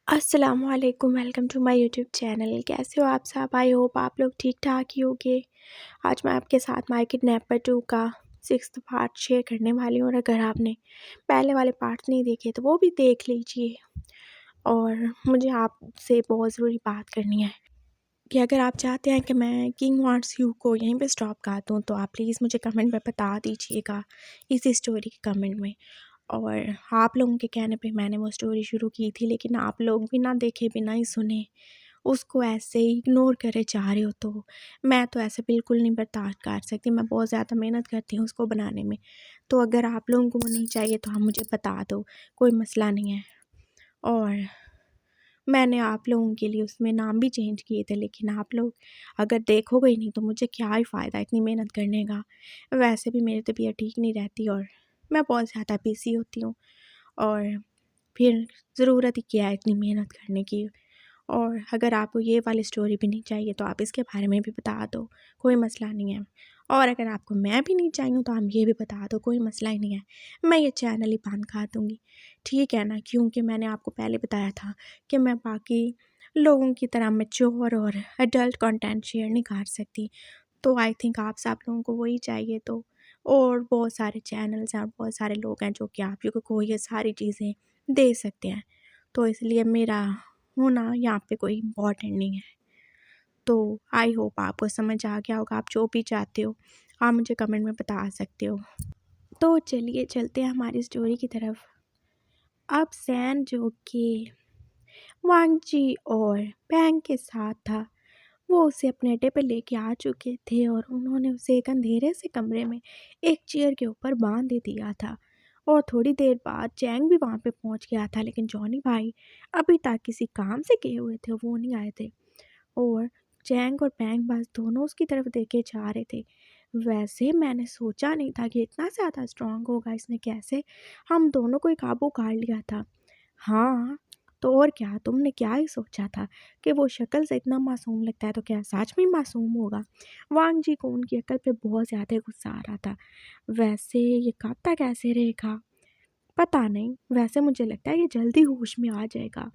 अस्सलामुअलैकुम, welcome to my YouTube channel. कैसे हो आप सब? आई होप आप लोग ठीक ठाक ही होंगे। आज मैं आपके साथ माय किडनैपर 2 का 6th पार्ट शेयर करने वाली हूँ और अगर आपने पहले वाले पार्ट्स नहीं देखे तो वो भी देख लीजिए। और मुझे आपसे बहुत ज़रूरी बात करनी है कि अगर आप चाहते हैं कि मैं किंग वांट्स यू को यहीं पे स्टॉप कर दूँ तो आप प्लीज़ मुझे कमेंट में बता दीजिएगा इसी स्टोरी के कमेंट में। और आप लोगों के कहने पे मैंने वो स्टोरी शुरू की थी, लेकिन आप लोग बिना देखे बिना ही सुने उसको ऐसे ही इग्नोर करे जा रहे हो, तो मैं तो ऐसे बिल्कुल नहीं बर्दाश्त कर सकती। मैं बहुत ज़्यादा मेहनत करती हूँ उसको बनाने में। तो अगर आप लोगों को वो नहीं चाहिए तो आप मुझे बता दो, कोई मसला नहीं है। और मैंने आप लोगों के लिए उसमें नाम भी चेंज किए थे, लेकिन आप लोग अगर देखोगे ही नहीं तो मुझे क्या ही फ़ायदा इतनी मेहनत करने का। वैसे भी मेरी तबीयत ठीक नहीं रहती और मैं बहुत ज़्यादा बिज़ी होती हूँ, और फिर ज़रूरत ही क्या है इतनी मेहनत करने की। और अगर आपको ये वाली स्टोरी भी नहीं चाहिए तो आप इसके बारे में भी बता दो, कोई मसला नहीं है। और अगर आपको मैं भी नहीं चाहिए तो आप ये भी बता दो, कोई मसला ही नहीं है। मैं ये चैनल ही बंद कर दूँगी, ठीक है ना? क्योंकि मैंने आपको पहले बताया था कि मैं बाकी लोगों की तरह मैच्योर और एडल्ट कंटेंट शेयर नहीं कर सकती। तो आई थिंक आप सब लोगों को वही चाहिए तो। और बहुत सारे चैनल्स हैं और बहुत सारे लोग हैं जो कि आप लोगों को ये सारी चीज़ें दे सकते हैं। तो इसलिए मेरा होना यहाँ पे कोई इम्पोर्टेंट नहीं है। तो आई होप आपको समझ आ गया होगा। आप जो भी चाहते हो आप मुझे कमेंट में बता सकते हो। तो चलिए चलते हैं हमारी स्टोरी की तरफ। अब सैन जो कि वांगजी और पैंग के साथ था, वो उसे अपने अड्डे पे लेके आ चुके थे और उन्होंने उसे एक अंधेरे से कमरे में एक चेयर के ऊपर बांध दे दिया था। और थोड़ी देर बाद चैंग भी वहाँ पे पहुँच गया था, लेकिन जॉनी भाई अभी तक किसी काम से गए हुए थे, वो नहीं आए थे। और चैंग और पैंग बस दोनों उसकी तरफ देखे जा रहे थे। वैसे मैंने सोचा नहीं था कि इतना ज़्यादा स्ट्रांग होगा, इसने कैसे हम दोनों को ही काबू कर लिया था। हाँ, तो और क्या, तुमने क्या ही सोचा था कि वो शक्ल से इतना मासूम लगता है तो क्या सच में मासूम होगा? वांग जी को उनकी अकल पे बहुत ज़्यादा गुस्सा आ रहा था। वैसे ये कब तक ऐसे रहेगा पता नहीं। वैसे मुझे लगता है ये जल्दी होश में आ जाएगा,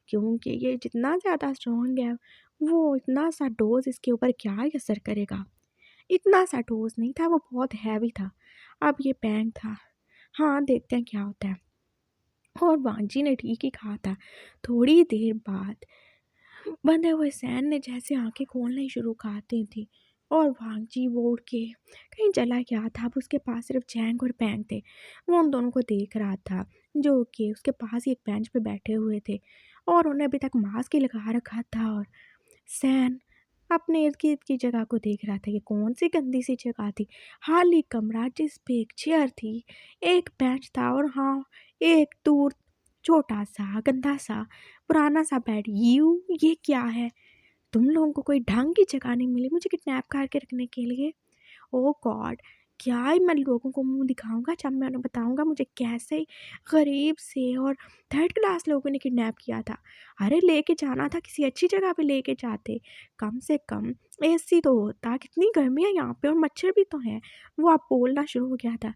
क्योंकि ये जितना ज़्यादा स्ट्रॉन्ग है वो इतना सा डोज इसके ऊपर क्या ही असर करेगा। इतना सा डोज नहीं था, वो बहुत हैवी था। अब ये पैंग था। हाँ, देखते हैं क्या होता है। और वांजी ने ठीक ही कहा था। थोड़ी देर बाद बंधे हुए सैन ने जैसे आंखें खोलना ही शुरू कर दी थी और वांगजी वो उड़ के कहीं चला गया था। अब उसके पास सिर्फ चैंग और पैंग थे। वो उन दोनों को देख रहा था, जो कि उसके पास ही एक बेंच पे बैठे हुए थे और उन्हें अभी तक मास्क ही लगा रखा था। और सैन अपने इर्द गिर्द की जगह को देख रहा था कि कौन सी गंदी सी जगह थी। खाली कमरा जिस पे एक चेयर थी, एक बेंच था और हाँ, एक दूर छोटा सा गंदा सा पुराना सा बेड। ये क्या है? तुम लोगों को कोई ढंग की जगह नहीं मिली मुझे किडनैप करके रखने के लिए? ओह गॉड! क्या ही मैं लोगों को मुँह दिखाऊँगा जब मैं उन्हें बताऊँगा मुझे कैसे गरीब से और थर्ड क्लास लोगों ने किडनैप किया था। अरे लेके जाना था किसी अच्छी जगह पे लेके जाते। कम से कम एसी तो होता। कितनी गर्मी है यहाँ पे और मच्छर भी तो हैं। वो अब बोलना शुरू हो गया था।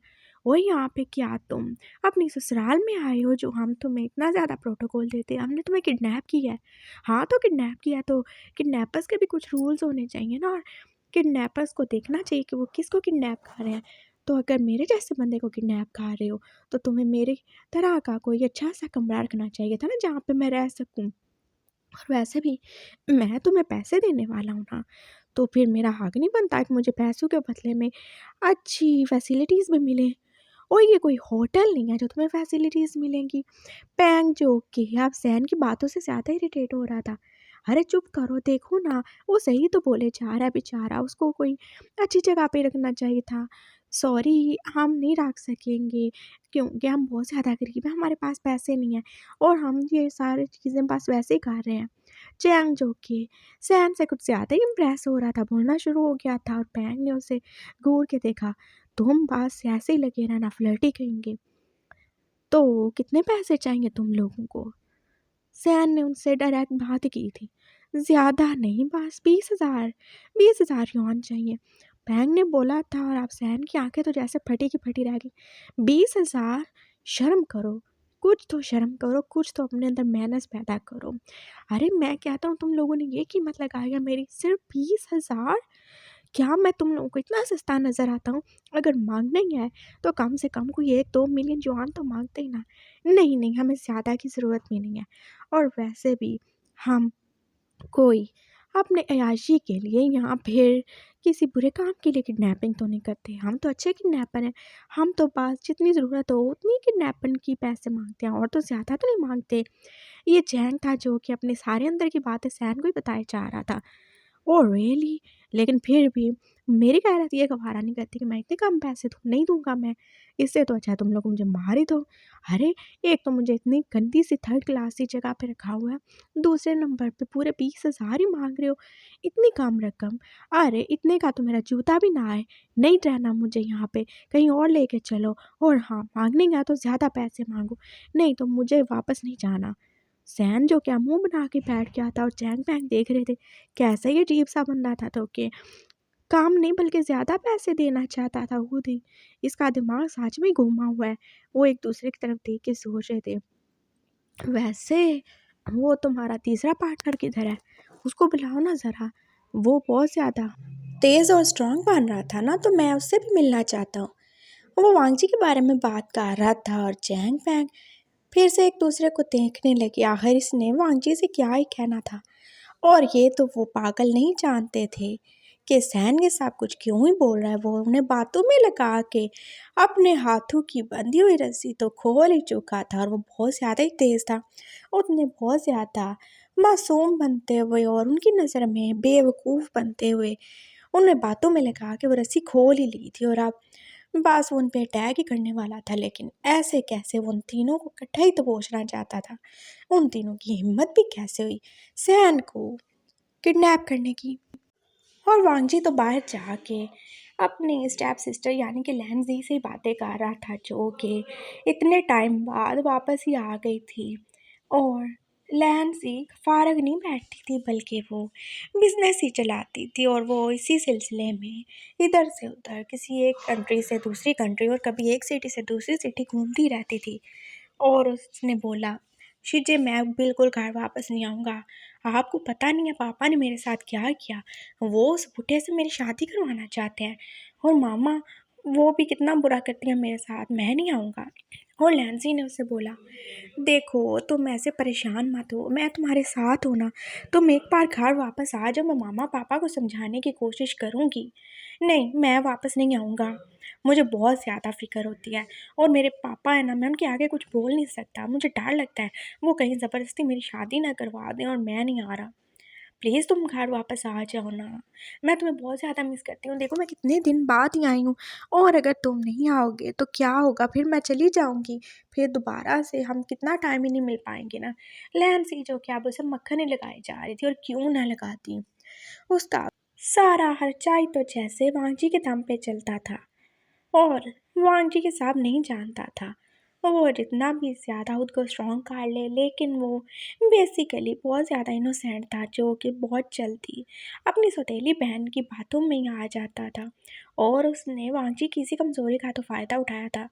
ओए यहाँ पे क्या तुम अपनी ससुराल में आए हो जो हम तुम्हें इतना ज़्यादा प्रोटोकॉल देते हैं? हमने तुम्हें किडनैप किया है। हाँ, तो किडनैप किया तो किडनैपर्स के भी कुछ रूल्स होने चाहिए ना। और किडनैपर्स को देखना चाहिए कि वो किसको किडनैप कर रहे हैं। तो अगर मेरे जैसे बंदे को किडनैप कर रहे हो तो तुम्हें मेरी तरह का कोई अच्छा सा कमरा रखना चाहिए था ना, जहाँ पे मैं रह सकूँ। और वैसे भी मैं तुम्हें पैसे देने वाला हूँ ना, तो फिर मेरा हक नहीं बनता कि मुझे पैसों के बदले में अच्छी फैसिलिटीज़ भी मिलें। और ये कोई होटल नहीं है जो तुम्हें फैसिलिटीज़ मिलेंगी। पैंग जो कि अब सैन की बातों से ज़्यादा इरिटेट हो रहा था। अरे चुप करो, देखो ना वो सही तो बोले जा रहा है बेचारा, उसको कोई अच्छी जगह पे रखना चाहिए था। सॉरी, हम नहीं रख सकेंगे क्योंकि हम बहुत ज़्यादा गरीब हैं, हमारे पास पैसे नहीं हैं और हम ये सारी चीज़ें बस वैसे ही कर रहे हैं। चैंग जो कि सैन से कुछ ज़्यादा ही इम्प्रेस हो रहा था, बोलना शुरू हो गया था और पैंग ने उसे घूर के देखा। तुम बस ऐसे ही लगे रहना, फ्लर्टी कहेंगे। तो कितने पैसे चाहिए तुम लोगों को? सैन ने उनसे डायरेक्ट बात की थी। ज़्यादा नहीं, बस 20,000 20,000 युआन चाहिए। पैंग ने बोला था और अब सैन की आंखें तो जैसे फटी की फटी रह गई। 20,000? शर्म करो, कुछ तो शर्म करो, कुछ तो अपने अंदर मैनर्स पैदा करो। अरे मैं कहता हूँ तुम लोगों ने ये कीमत लगाई है मेरी, सिर्फ़ 20,000? क्या मैं तुम लोगों को इतना सस्ता नज़र आता हूँ? अगर माँगना ही है तो कम से कम कोई 1-2 मिलियन जुआन तो माँगते ही ना। नहीं, नहीं, हमें ज़्यादा की ज़रूरत भी नहीं है। और वैसे भी हम कोई अपने अय्याशी के लिए या फिर किसी बुरे काम के लिए किडनैपिंग तो नहीं करते। हम तो अच्छे किडनैपर हैं। हम तो बस जितनी ज़रूरत हो उतनी किडनैपर की पैसे माँगते हैं और तो ज़्यादा तो नहीं माँगते। ये जैन था जो कि अपने सारे अंदर की बातें सैन को ही बताए जा रहा था। Oh really! लेकिन फिर भी मेरी गैरत ये गवारा नहीं करती कि मैं इतने कम पैसे तो नहीं दूँगा मैं। इससे तो अच्छा है तुम लोग मुझे मार ही दो। अरे! एक तो मुझे इतनी गंदी सी थर्ड क्लास सी जगह पे रखा हुआ है। दूसरे नंबर पे पूरे 20,000 ही माँग रहे हो। इतनी कम रकम। अरे! इतने का तो मेरा जूता भी ना आए। नहीं रहना मुझे यहाँ पे, कहीं और लेके चलो। और हाँ, माँगने गया तो ज़्यादा पैसे माँगो, नहीं तो मुझे वापस नहीं जाना। सैन जो क्या मुँह बना के बैठ गया था और चैन-पैंग देख रहे थे। कैसा ही अजीब-सा बंदा था तो कि काम नहीं बल्कि ज़्यादा पैसे देना चाहता था खुद ही। इसका दिमाग सच में घूमा हुआ है। वो एक-दूसरे की तरफ देख के सोच रहे थे। वैसे वो तुम्हारा तीसरा पार्टनर किधर है? उसको बुलाओ ना ज़रा। वो बहुत ज़्यादा तेज़ और स्ट्रॉन्ग बन रहा था ना, तो मैं उससे भी मिलना चाहता हूँ। वो वांगजी के बारे में बात कर रहा था और चैंग-पैंग फिर से एक-दूसरे को देखने लगे। आखिर इसने वांगजी से क्या ही कहना था। और ये तो वो पागल नहीं जानते थे कि सैन के साथ कुछ क्यों ही बोल रहा है। वो उन्हें बातों में लगा के अपने हाथों की बंधी हुई रस्सी तो खोल ही चुका था और वो बहुत ज़्यादा ही तेज़ था। उसने बहुत ज़्यादा मासूम बनते हुए और उनकी नज़र में बेवकूफ़ बनते हुए उन्हें बातों में लगा के वो रस्सी खोल ही ली थी और अब बस वो उन पे अटैक ही करने वाला था। लेकिन ऐसे कैसे? वो उन तीनों को इकट्ठा ही तो पहुँचना चाहता था। उन तीनों की हिम्मत भी कैसे हुई सैन को किडनैप करने की? और वांगजी तो बाहर जाके अपनी स्टेप सिस्टर यानी कि लैंजी से बातें कर रहा था जो कि इतने टाइम बाद वापस ही आ गई थी। और लैंजी फारग नहीं बैठती थी बल्कि वो बिजनेस ही चलाती थी और वो इसी सिलसिले में इधर से उधर किसी एक कंट्री से दूसरी कंट्री और कभी एक सिटी से दूसरी सिटी घूमती रहती थी। और उसने बोला, शीजे मैं बिल्कुल घर वापस नहीं आऊँगा। आपको पता नहीं है पापा ने मेरे साथ क्या किया। वो उस बुढ़े से मेरी शादी करवाना चाहते हैं और मामा वो भी कितना बुरा करती हैं मेरे साथ, मैं नहीं आऊँगा। और लैंसी ने उससे बोला, देखो तुम ऐसे परेशान मत हो, मैं तुम्हारे साथ हूँ ना। तुम एक बार घर वापस आ जाओ, मैं मामा पापा को समझाने की कोशिश करूँगी। नहीं, मैं वापस नहीं आऊँगा। मुझे बहुत ज़्यादा फ़िक्र होती है और मेरे पापा हैं ना, मैं उनके आगे कुछ बोल नहीं सकता। मुझे डर लगता है वो कहीं ज़बरदस्ती मेरी शादी ना करवा दें और मैं नहीं आ रहा। प्लीज़ तुम घर वापस आ जाओ ना, मैं तुम्हें बहुत ज़्यादा मिस करती हूँ। देखो मैं कितने दिन बाद ही आई हूँ और अगर तुम नहीं आओगे तो क्या होगा? फिर मैं चली जाऊँगी, फिर दोबारा से हम कितना टाइम ही नहीं मिल पाएँगे ना। लैंसी जो कि अब उसे मक्खन ही लगाई जा रही थी और क्यों ना लगाती। उसका सारा खर्चा तो जैसे वांगजी के दम पे चलता था और वांगजी के साथ नहीं जानता था। वो जितना भी ज़्यादा खुद को स्ट्रॉन्ग कर ले लेकिन वो बेसिकली बहुत ज़्यादा इनोसेंट था जो कि बहुत जल्दी अपनी सौतेली बहन की बातों में ही आ जाता था और उसने वांगजी की किसी कमज़ोरी का तो फ़ायदा उठाया था।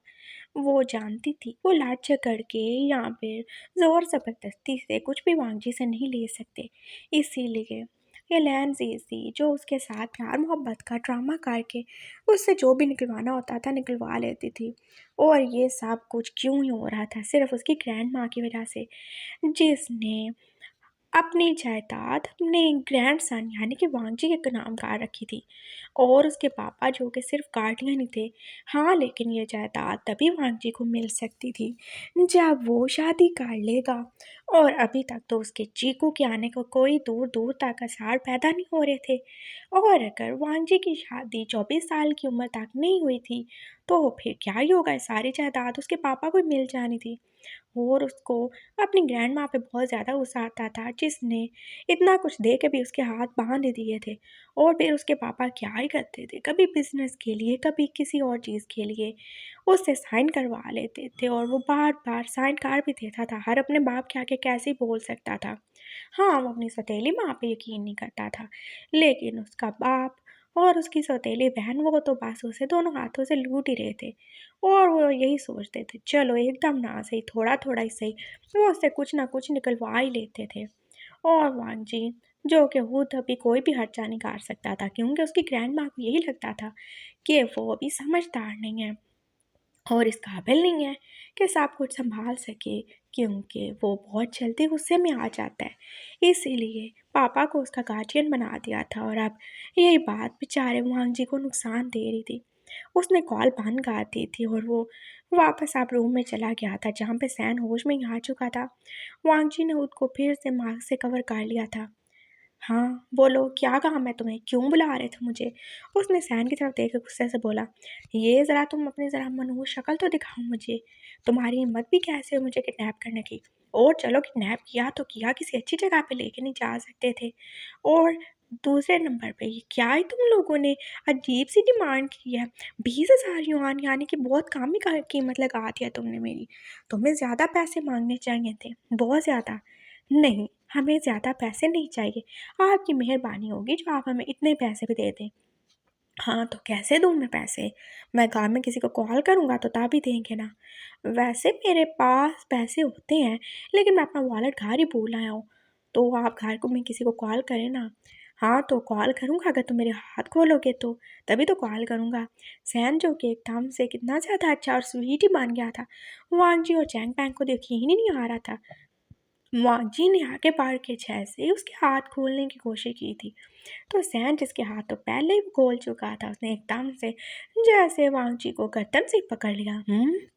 वो जानती थी वो लाड झगड़ के या फिर ज़ोर ज़बरदस्ती से कुछ भी वांगजी से नहीं ले सकते। इसीलिए ये लैंज़ी जो उसके साथ प्यार मोहब्बत का ड्रामा करके उससे जो भी निकलवाना होता था निकलवा लेती थी। और ये सब कुछ क्यों ही हो रहा था? सिर्फ़ उसकी ग्रैंड माँ की वजह से, जिसने अपनी जायदाद अपने ग्रैंडसन यानी कि वांगजी के नाम कर रखी थी और उसके पापा जो कि सिर्फ गार्डियन ही थे। हाँ, लेकिन ये जायदाद तभी वांगजी को मिल सकती थी जब वो शादी कर लेगा और अभी तक तो उसके चीकू के आने को कोई दूर दूर तक आसार पैदा नहीं हो रहे थे। और अगर वांगजी की शादी 24 साल की उम्र तक नहीं हुई थी तो फिर क्या ही होगा? सारी जायदाद उसके पापा को मिल जानी थी। और उसको अपनी ग्रैंड माँ पे बहुत ज़्यादा गुस्सा आता था जिसने इतना कुछ दे के भी उसके हाथ बांध दिए थे। और फिर उसके पापा क्या ही करते थे, कभी बिजनेस के लिए कभी किसी और चीज़ के लिए उससे साइन करवा लेते थे और वो बार बार साइन कर भी देता था। हर अपने बाप के आगे कैसे बोल सकता था। हाँ, वो अपनी सौतेली माँ पे यकीन नहीं करता था लेकिन उसका बाप और उसकी सौतेली बहन वो तो बस उसे दोनों हाथों से लूट ही रहे थे। और वो यही सोचते थे चलो एकदम ना सही, थोड़ा थोड़ा ही सही, वो उससे कुछ ना कुछ निकलवा ही लेते थे। और वांग जी जो कि खुद अभी कोई भी खर्चा नहीं कर सकता था, क्योंकि उसकी ग्रैंड माँ को यही लगता था कि वो अभी समझदार नहीं है और इस काबिल नहीं है कि सब कुछ संभाल सके, क्योंकि वो बहुत जल्दी गुस्से में आ जाता है। इसीलिए पापा को उसका गार्जियन बना दिया था और अब यही बात बेचारे वांग जी को नुकसान दे रही थी। उसने कॉल बंद कर दी थी और वो वापस आप रूम में चला गया था, जहाँ पे सैन होश में ही आ चुका था। वांग जी ने उसको फिर से मास्क से कवर कर लिया था। हाँ बोलो, क्या काम है तुम्हें, क्यों बुला रहे थे मुझे? उसने सैन की तरफ देख के गुस्से से बोला, ये ज़रा तुम अपनी ज़रा मनहूस शक्ल तो दिखाओ मुझे, तुम्हारी हिम्मत भी कैसे हुई मुझे किडनैप करने की? और चलो किडनैप किया तो किया, किसी अच्छी जगह पे लेके नहीं जा सकते थे? और दूसरे नंबर पे ये क्या ही तुम लोगों ने अजीब सी डिमांड की है, 20,000 युआन, यानी कि बहुत कम ही कीमत लगा दिया तुमने मेरी। तुम्हें ज़्यादा पैसे मांगने चाहिए थे, बहुत ज़्यादा। नहीं, हमें ज़्यादा पैसे नहीं चाहिए, आपकी मेहरबानी होगी जो आप हमें इतने पैसे भी दे दें। हाँ तो कैसे दूँ मैं पैसे? मैं घर में किसी को कॉल करूँगा तो तभी देंगे ना। वैसे मेरे पास पैसे होते हैं, लेकिन मैं अपना वॉलेट घर ही भूल आया हूँ। तो आप घर को में किसी को कॉल करें ना। हाँ तो कॉल करूँगा, अगर तुम मेरे हाथ खोलोगे तो, तभी तो कॉल करूँगा। सैन जो कि एकदम से कितना ज़्यादा अच्छा और स्वीट ही बन गया था, वांग जी और चैंग पैंग को यकीन ही नहीं आ रहा था। वांजी ने आगे बढ़ के जैसे ही उसके हाथ खोलने की कोशिश की थी, तो सैन जिसके हाथ तो पहले ही खोल चुका था, उसने एकदम से जैसे वांगची को गर्दन से पकड़ लिया।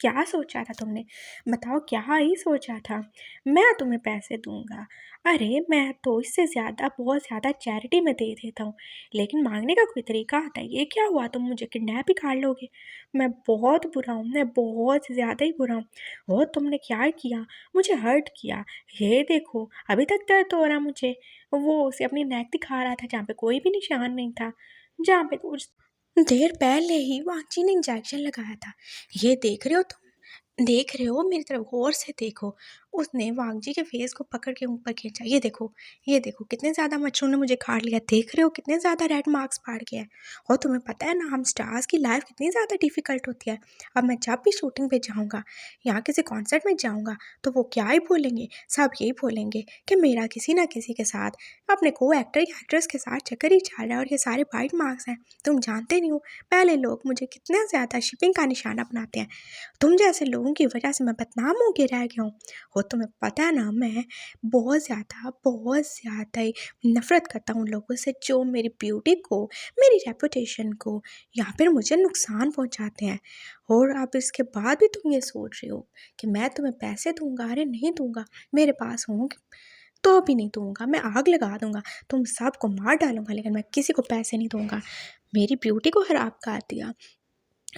क्या सोचा था तुमने? बताओ क्या ही सोचा था? मैं तुम्हें पैसे दूंगा? अरे मैं तो इससे ज़्यादा, बहुत ज़्यादा चैरिटी में दे देता हूँ, लेकिन मांगने का कोई तरीका आता है। ये क्या हुआ, तुम मुझे किडनैप ही कर लोगे? मैं बहुत बुरा हूँ, मैं बहुत ज़्यादा ही बुरा हूँ। और तुमने क्या किया? मुझे हर्ट किया। ये देखो अभी तक दर्द हो रहा मुझे। वो उसे अपनी नेक दिखा रहा था, जहाँ पे कोई भी निशान नहीं था, जहाँ पे कुछ देर पहले ही वांची ने इंजेक्शन लगाया था। ये देख रहे हो तुम? देख रहे हो? मेरी तरफ गौर से देखो। उसने वांगजी के फेस को पकड़ के ऊपर खींचा। ये देखो कितने ज़्यादा मच्छरों ने मुझे काट लिया। देख रहे हो कितने ज़्यादा रेड मार्क्स पड़ गए हैं? और तुम्हें पता है ना, हम स्टार्स की लाइफ कितनी ज़्यादा डिफ़िकल्ट होती है। अब मैं जब भी शूटिंग पे जाऊँगा, यहाँ किसी कॉन्सर्ट में जाऊँगा, तो वो क्या ही बोलेंगे, सब यही बोलेंगे कि मेरा किसी ना किसी के साथ, अपने को एक्टर या एक्ट्रेस के साथ चक्कर ही चल रहा है और ये सारे बाइट मार्क्स हैं। तुम जानते नहीं हो, पहले लोग मुझे कितना ज़्यादा शिपिंग का निशाना बनाते हैं। तुम जैसे लोगों की वजह से मैं बदनाम हो के रह गया हूँ। और तुम्हें पता है ना, मैं बहुत ज़्यादा ही नफ़रत करता हूँ उन लोगों से जो मेरी ब्यूटी को, मेरी रेपुटेशन को या फिर मुझे नुकसान पहुँचाते हैं। और अब इसके बाद भी तुम ये सोच रहे हो कि मैं तुम्हें पैसे दूंगा? अरे नहीं दूंगा, मेरे पास होंगे तो भी नहीं दूंगा, मैं आग लगा दूंगा, तुम सबको मार डालूंगा, लेकिन मैं किसी को पैसे नहीं दूंगा। मेरी ब्यूटी को खराब कर दिया,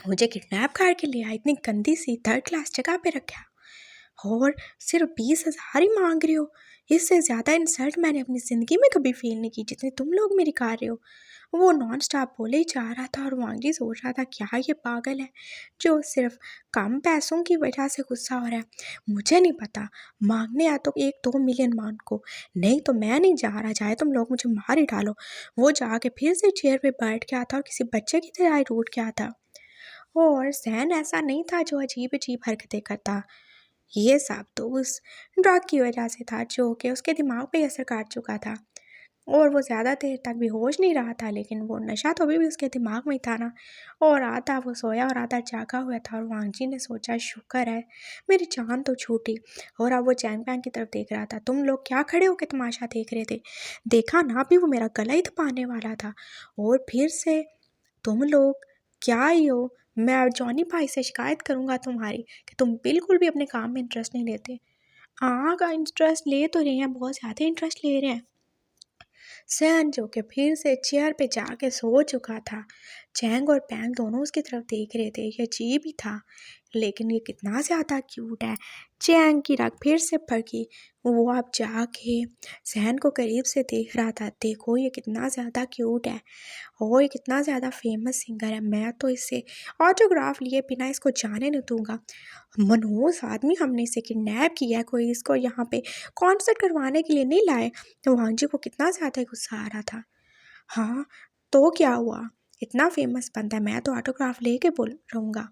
मुझे किडनैप करके ले आया, इतनी गंदी सी थर्ड क्लास जगह पे रखा, और सिर्फ 20,000 ही मांग रहे हो। इससे ज़्यादा इंसल्ट मैंने अपनी ज़िंदगी में कभी फील नहीं की जितनी तुम लोग मेरी कर रहे हो। वो नॉन स्टॉप बोले ही जा रहा था और वांगी सोच रहा था क्या ये पागल है जो सिर्फ कम पैसों की वजह से गुस्सा हो रहा है। मुझे नहीं पता, मांगने या तो 1-2 मिलियन मांगो, नहीं तो मैं नहीं जा रहा, चाहे तुम लोग मुझे मार ही डालो। वो जाके फिर से चेयर पे बैठ गया था और किसी बच्चे की तरह ही रूठ गया था। और सैन ऐसा नहीं था जो अजीब अजीब हरकतें करता, ये सब तो उस ड्रग की वजह से था जो कि उसके दिमाग पे असर कर चुका था और वो ज़्यादा देर तक भी होश नहीं रहा था, लेकिन वो नशा तो अभी भी उसके दिमाग में ही था ना। और आधा वो सोया और आधा जागा हुआ था और वांगजी ने सोचा शुक्र है मेरी जान तो छूटी। और अब वो चैंग पैंग की तरफ देख रहा था। तुम लोग क्या खड़े होकर तमाशा देख रहे थे? देखा ना, अभी वो मेरा गला ही दबाने वाला था। और फिर से तुम लोग क्या ही हो? मैं अब जॉनी भाई से शिकायत करूंगा तुम्हारी कि तुम बिल्कुल भी अपने काम में इंटरेस्ट नहीं लेते। हाँ का इंटरेस्ट ले तो रहे हैं, बहुत ज़्यादा इंटरेस्ट ले रहे हैं। सैन जो कि फिर से चेयर पे जाके सो चुका था। चैंग और पैंग दोनों उसकी तरफ देख रहे थे। ये अजीब ही था, लेकिन ये कितना ज़्यादा क्यूट है। चैंग की रग फिर से भड़की। वो अब जाके सैन को करीब से देख रहा था। देखो ये कितना ज़्यादा क्यूट है और ये कितना ज़्यादा फेमस सिंगर है। मैं तो इससे ऑटोग्राफ लिए बिना इसको जाने नहीं दूंगा। मनहूस आदमी, हमने इसे किडनैप किया है, कोई इसको यहाँ पे कॉन्सर्ट करवाने के लिए नहीं लाए। तो वांगजी को कितना ज़्यादा गुस्सा आ रहा था। हाँ तो क्या हुआ, इतना फेमस बंदा है, मैं तो ऑटोग्राफ लेके बोल रहूँगा।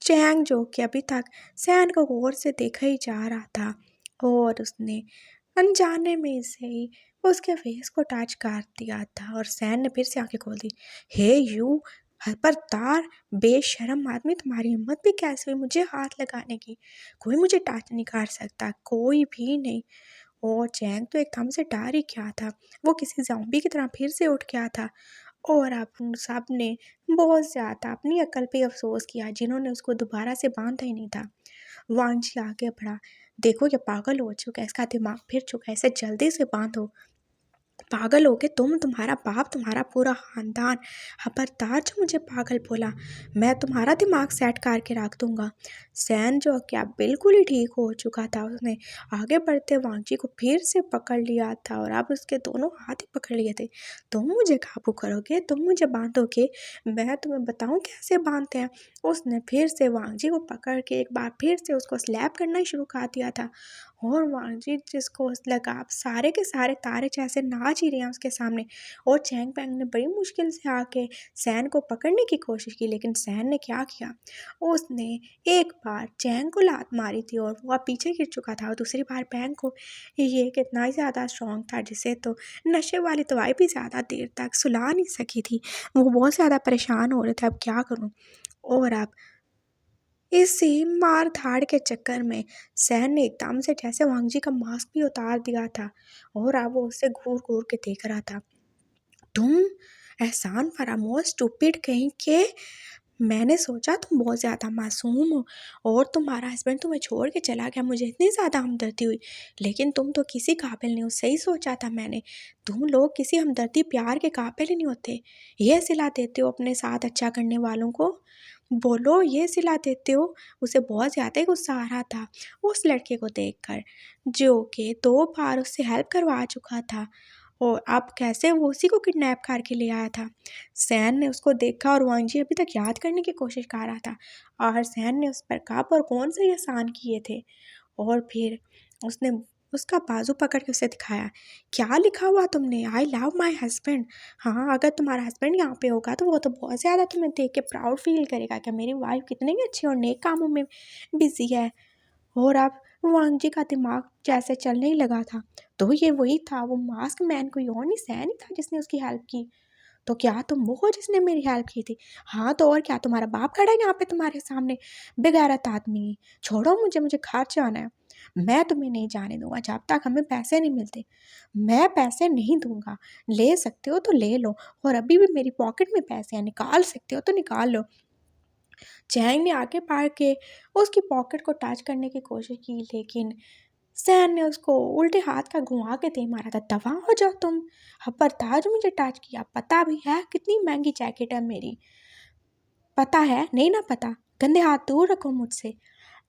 चैंग जो कि अभी तक सैन को गौर से देखा ही जा रहा था और उसने अनजाने में से ही उसके फेस को टच कर दिया था और सैन ने फिर से आंखें खोल दी। हे यू खबरदार बेशरम आदमी, तुम्हारी हिम्मत भी कैसे हुई मुझे हाथ लगाने की? कोई मुझे टच नहीं कर सकता, कोई भी नहीं। और चैंग तो एकदम से डर ही गया था। वो किसी ज़ॉम्बी की तरह फिर से उठ गया था और अब उन सब ने बहुत ज़्यादा अपनी अकल पे अफसोस किया जिन्होंने उसको दोबारा से बांधा ही नहीं था। वांग जी आगे बढ़ा। देखो ये पागल हो चुका है, इसका दिमाग फिर चुका है, इसे जल्दी से बांधो। पागल हो गए तुम, तुम्हारा बाप, तुम्हारा पूरा खानदान। खबरदार जो मुझे पागल बोला, मैं तुम्हारा दिमाग सेट करके रख दूंगा। सैन जो क्या बिल्कुल ही ठीक हो चुका था, उसने आगे बढ़ते वांगजी को फिर से पकड़ लिया था और अब उसके दोनों हाथ ही पकड़ लिए थे। तुम मुझे काबू करोगे, तुम मुझे बांधोगे, मैं तुम्हें बताऊं कैसे बांधते हैं। उसने फिर से वांगजी को पकड़ के एक बार फिर से उसको स्लैप करना ही शुरू कर दिया था और वांगजी जिसको लगा अब सारे के सारे तारे जैसे नाच ही रहे हैं उसके सामने। और चैंग पैंग ने बड़ी मुश्किल से आके सैन को पकड़ने की कोशिश की, लेकिन सैन ने क्या किया, उसने एक बार चैंग को लात मारी थी और वो अब पीछे गिर चुका था और दूसरी बार पैंग को। ये कितना ही ज़्यादा स्ट्रॉन्ग था जिसे तो नशे वाली दवाई भी ज़्यादा देर तक सुला नहीं सकी थी। वो बहुत ज़्यादा परेशान हो रहे थे, अब क्या करूँ। और अब इसी मार धाड़ के चक्कर में सैन ने एकदम से जैसे वांगजी का मास्क भी उतार दिया था और अब वो उसे घूर घूर के देख रहा था। तुम एहसान फरामोश स्टूपिड कहीं के, मैंने सोचा तुम बहुत ज़्यादा मासूम हो और तुम्हारा हस्बैंड तुम्हें छोड़ के चला गया, मुझे इतनी ज़्यादा हमदर्दी हुई, लेकिन तुम तो किसी काबिल नहीं हो। सही सोचा था मैंने, तुम लोग किसी हमदर्दी प्यार के काबिल ही नहीं होते। ये सिला देते हो अपने साथ अच्छा करने वालों को, बोलो ये सिला देते हो। उसे बहुत ज़्यादा ही गुस्सा आ रहा था उस लड़के को देखकर जो कि 2 बार उससे हेल्प करवा चुका था और अब कैसे वो उसी को किडनैप करके ले आया था। सैन ने उसको देखा और वांजी अभी तक याद करने की कोशिश कर रहा था और सैन ने उस पर कब और कौन से एहसान किए थे और फिर उसने उसका बाजू पकड़ के उसे दिखाया। क्या लिखा हुआ तुमने? I love my husband. हाँ, अगर तुम्हारा हस्बैंड यहाँ पे होगा तो वो तो बहुत ज़्यादा तुम्हें देख के प्राउड फील करेगा कि मेरी वाइफ कितनी अच्छी और नेक कामों में बिजी है। और अब वांग जी का दिमाग जैसे चलने ही लगा था, तो ये वही था, वो मास्क मैन कोई और नहीं, सैन ही था जिसने उसकी हेल्प की। तो क्या तुम वो हो जिसने मेरी हेल्प की थी? हाँ तो और क्या, तुम्हारा बाप खड़ा है यहाँ पे तुम्हारे सामने, बेगैरत आदमी। छोड़ो मुझे, मुझे घर जाना है। मैं तुम्हें नहीं जाने दूंगा जब तक हमें पैसे नहीं मिलते। मैं पैसे नहीं दूंगा, ले सकते हो तो ले लो और अभी भी मेरी पॉकेट में पैसे हैं, निकाल सकते हो तो निकाल लो। चैंग ने आगे बढ़ के उसकी पॉकेट को टच करने की कोशिश की, लेकिन सैन ने उसको उल्टे हाथ का घुमा के दे मारा था। दवा हो जाओ तुम, खबरदार जो मुझे टच किया, पता भी है कितनी महंगी जैकेट है मेरी, पता है नहीं ना पता, गंदे हाथ दूर रखो मुझसे।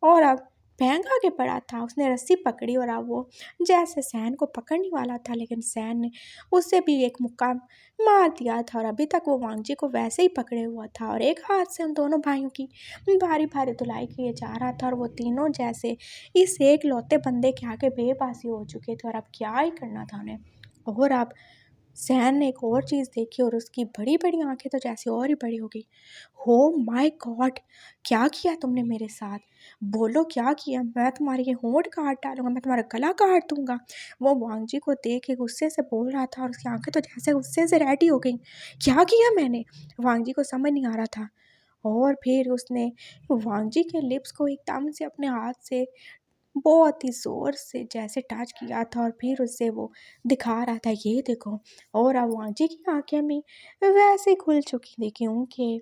और अब पैंग आगे बढ़ा था, उसने रस्सी पकड़ी और अब वो जैसे सैन को पकड़ने वाला था, लेकिन सैन ने उससे भी एक मुक्का मार दिया था और अभी तक वो वांगजी को वैसे ही पकड़े हुआ था और एक हाथ से उन दोनों भाइयों की भारी भारी धुलाई किए जा रहा था और वो तीनों जैसे इस एक लौते बंदे के आगे बेबसी हो चुके थे और अब क्या ही करना था उन्हें। और अब सैन ने एक और चीज़ देखी और उसकी बड़ी बड़ी आंखें तो जैसे और ही बड़ी हो गई। हो माय गॉड, क्या किया तुमने मेरे साथ? बोलो क्या किया? मैं तुम्हारे ये होंठ काट डालूंगा, मैं तुम्हारा गला काट दूंगा। वो वांगजी को देख के गुस्से से बोल रहा था और उसकी आंखें तो जैसे गुस्से से रेडी हो गई। क्या किया मैंने? वांगजी को समझ नहीं आ रहा था और फिर उसने वांगजी के लिप्स को एकदम से अपने हाथ से बहुत ही ज़ोर से जैसे टच किया था और फिर उससे वो दिखा रहा था, ये देखो। और अब वांजी की आंखें भी वैसे खुल चुकी थी क्योंकि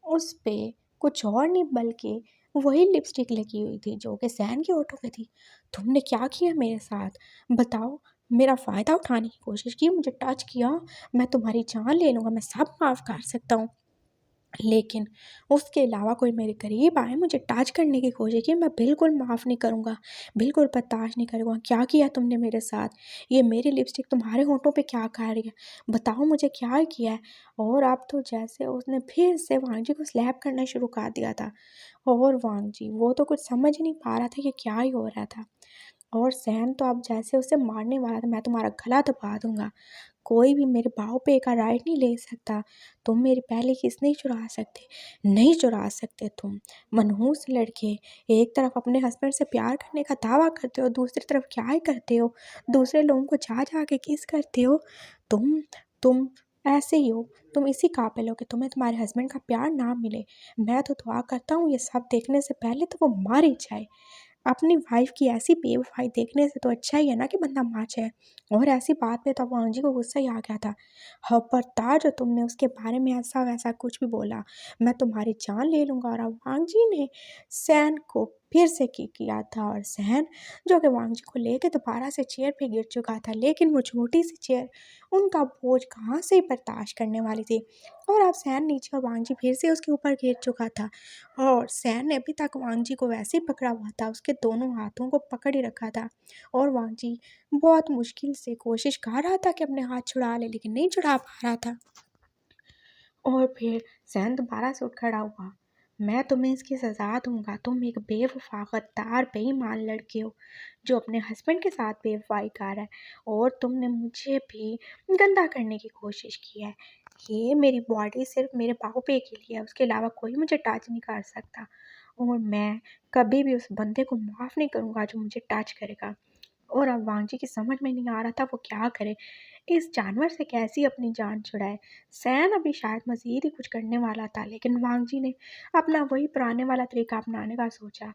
उस पे कुछ और नहीं बल्कि वही लिपस्टिक लगी हुई थी जो कि सैन के होठों पे थी। तुमने क्या किया मेरे साथ? बताओ, मेरा फ़ायदा उठाने की कोशिश की, मुझे टच किया, मैं तुम्हारी जान ले लूँगा, मैं सब माफ़ कर सकता हूँ, लेकिन उसके अलावा कोई मेरे करीब आए, मुझे टच करने की कोशिश की, मैं बिल्कुल माफ़ नहीं करूँगा, बिल्कुल बर्दाश्त नहीं करूँगा। क्या किया तुमने मेरे साथ? ये मेरी लिपस्टिक तुम्हारे होठों पे क्या कर रही है? बताओ मुझे क्या किया है? और अब तो जैसे उसने फिर से वांगजी को स्लैप करना शुरू कर दिया था और वांगजी वो तो कुछ समझ ही नहीं पा रहा था कि क्या ही हो रहा था। और सैन तो अब जैसे उसे मारने वाला था, मैं तुम्हारा गला दबा दूंगा, कोई भी मेरे बाहों पे का राइट नहीं ले सकता, तुम मेरी पहली किस नहीं चुरा सकते, नहीं चुरा सकते तुम मनहूस लड़के। एक तरफ अपने हस्बैंड से प्यार करने का दावा करते हो, दूसरी तरफ क्या ही करते हो, दूसरे लोगों को जा जा के किस करते हो। तुम ऐसे ही हो, तुम इसी काबिल हो कि तुम्हें तुम्हारे हस्बैंड का प्यार ना मिले। मैं तो दुआ करता हूँ ये सब देखने से पहले तो वो मार ही जाए। अपनी वाइफ की ऐसी बेवफाई देखने से तो अच्छा ही है ना कि बंदा मार जाए। और ऐसी बात पे तो अब वांग जी को गुस्सा ही आ गया था। खबरदार जो तुमने उसके बारे में ऐसा वैसा कुछ भी बोला, मैं तुम्हारी जान ले लूँगा। और अब वांग जी ने सैन को फिर से किया था, और सैन जो कि वांग जी को लेके दोबारा से चेयर पे गिर चुका था, लेकिन वो छोटी सी चेयर उनका बोझ कहाँ से बर्दाश्त करने वाली थी। और अब सैन नीचे और वांग जी फिर से उसके ऊपर गिर चुका था, और सैन ने अभी तक वांग जी को वैसे ही पकड़ा हुआ था, उसके दोनों हाथों को पकड़ ही रखा था। और वांग जी बहुत मुश्किल से कोशिश कर रहा था कि अपने हाथ छुड़ा ले, लेकिन नहीं छुड़ा पा रहा था। और फिर सैन दोबारा से उठ खड़ा हुआ। मैं तुम्हें इसकी सज़ा दूंगा, तुम एक बेवफा गद्दार बेईमान लड़के हो जो अपने हस्बैंड के साथ बेवफाई कर रहा है, और तुमने मुझे भी गंदा करने की कोशिश की है। ये मेरी बॉडी सिर्फ मेरे बाहु पे के लिए है, उसके अलावा कोई मुझे टच नहीं कर सकता, और मैं कभी भी उस बंदे को माफ़ नहीं करूँगा जो मुझे टच करेगा। और अब वांग जी की समझ में नहीं आ रहा था वो क्या करे, इस जानवर से कैसी अपनी जान छुड़ाए। सैन अभी शायद मज़ीद ही कुछ करने वाला था, लेकिन वांग जी ने अपना वही पुराने वाला तरीका अपनाने का सोचा,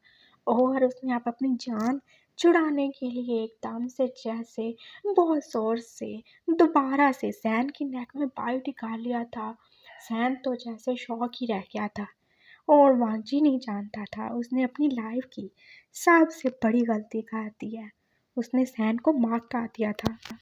और उसने अब अपनी जान छुड़ाने के लिए एकदम से जैसे बहुत ज़ोर से दोबारा से सैन की नेक में बाइट निकाल लिया था। सैन तो जैसे शौक ही रह गया था, और वांग जी नहीं जानता था उसने अपनी लाइफ की सबसे बड़ी गलती कर दी है, उसने सैन को मार काट दिया था।